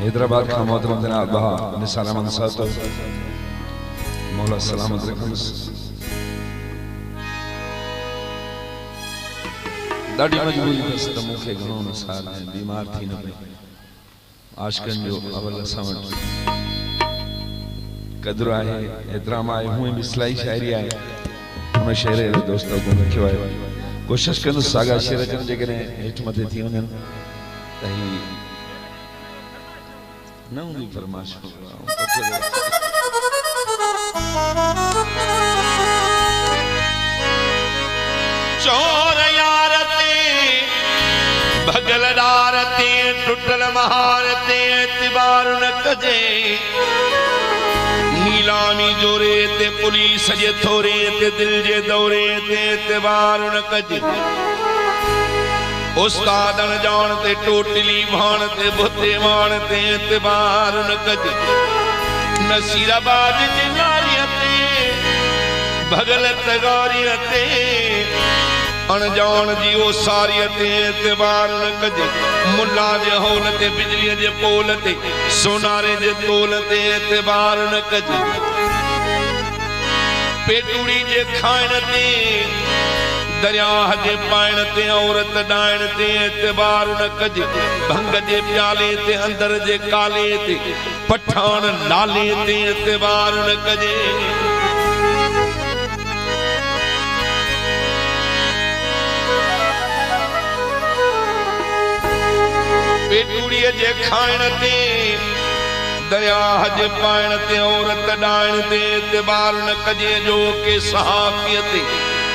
हैदराबाद का मोहतरम जनाब बहा निसार अहमद साहब मौला सलामत रखन ॾाढी मजबूरी अथसि त मूंखे घणो निसार ऐं बीमार थी न पई आशिक़नि जो अवल असां वटि क़दुरु आहे एतिराम आहे हूअं बि इस्लाही शाइरी आहे हुन शेर दोस्त गुण रखियो आहे कोशिशि कंदुसि साॻा शेर अचनि जेकॾहिं हेठि मथे थी वञनि त ही न हूंदी फरमाइश चोर यार ते भगलदार ते टुटल महार ते एतबार न कजे नीलामी जोरे ते पुलिस जे थोरे ते दिल जे दौरे ते एतबार न कजे उस्ताद न जान ते टोटली भाण ते बुते वाण ते एतबार न कजे नसीराबाद जे नारिय ते भगल तगारिय ते अणजान जी ओ सारी ते एतबार न कजे मुल्ला जे होल ते बिजली जे पोल ते सोनारे जे तोल ते एतबार न कजे पेटूड़ी जे खाइण ते दरिया जे पाइण ते औरत डाइण ते एतबार न कजे भंग जे प्याले ते अंदर जे काले ते पठान लाले ते एतबार न कजे पेटूड़ी जे खाइण ते दरिया जे पाइण ते औरत डाइण ते एतबार न कजे जो के सहाफ़ियत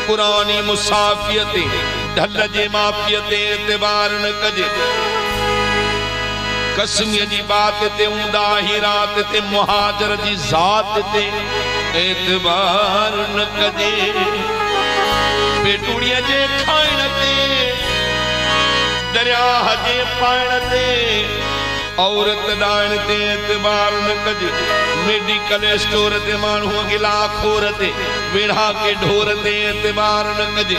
पुरानी मुसाफ़ियत ढल जे माफ़ियत ते एतबार न कजे कसमीअ जी बात ते ऊंदा ही रात ते मुहाजर जी ज़ात ते एतबार न कजे पेटूड़ीअ जे खाइण ते दरिया जे पाइण ते औरत डाइण ते एतबार न कजे मेडिकल स्टोर ते माण्हू गिला खोर ते वेढ़ा के ढोर ते एतबार न कजे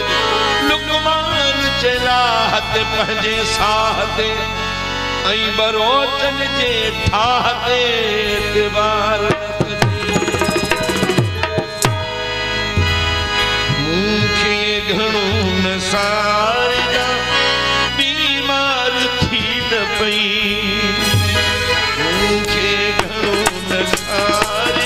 लुकमान चला ते पंहिंजे साह ते ऐं बरोचन जे ठाह ते एतबार न कजे मूंखे घणो नसार पई मूंखे घणो नसार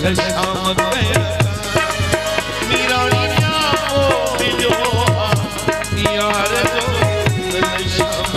कल शाम मीरानी जो यार जो कल शाम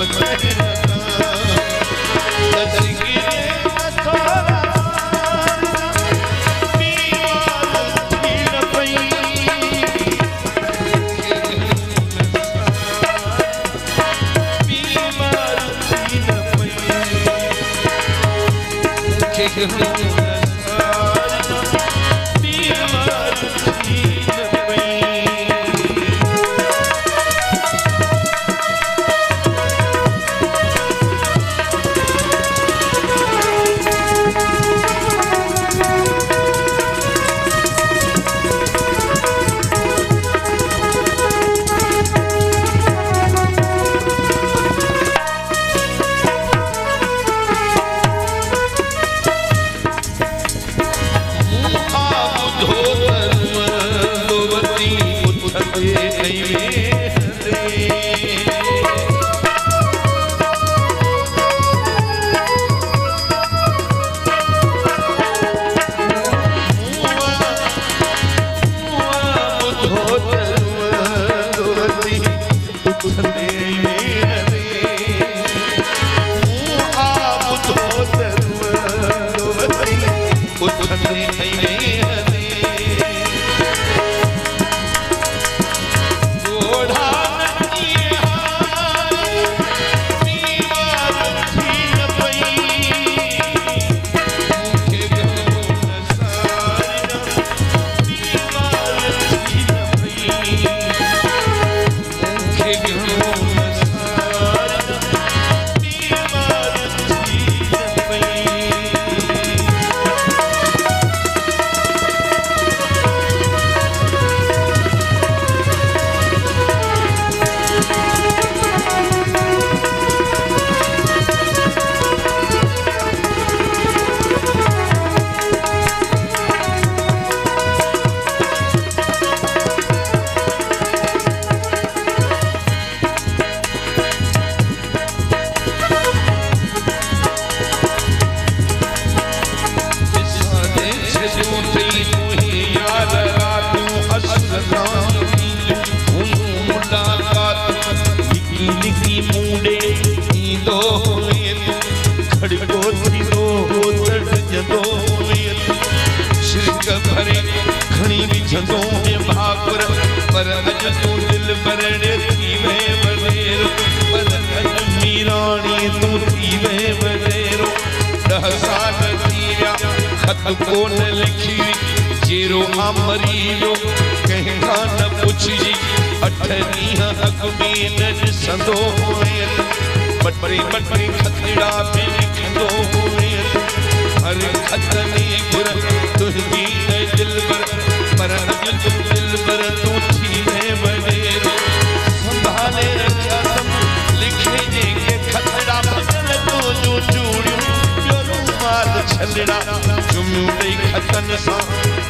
कौन लिखी जेरो अमरीलो कहना न पुछी अठनी अकमीन संदो बटरी बटरी खतड़ा पे लिखंदो हर खतनी गुर तुझी दिल पर तू दिल पर तू थी बनेर संभाले रखा लिखे जे के खतड़ा बदल तो जो चूड़ियों छलड़ा चुम्यू दई खतन सा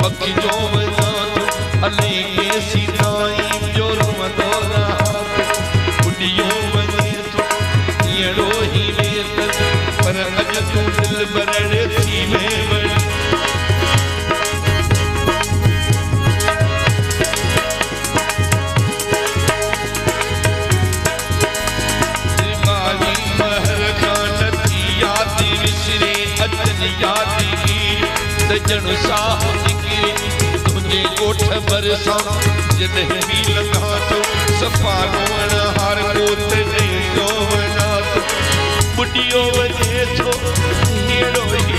पकी जो वना तो अली के सीताई जो मदोरा बुढ़ियो बने तो येड़ो ही वेत पर अज तू दिल बरड़े थी में बड़ी सजन साह निकरी तुझे कोठ बरसा जॾहिं भी लंघा तो सफ़ा रोअण हार कोत जो वञा तो बुढ़ियो वञे थो अहिड़ो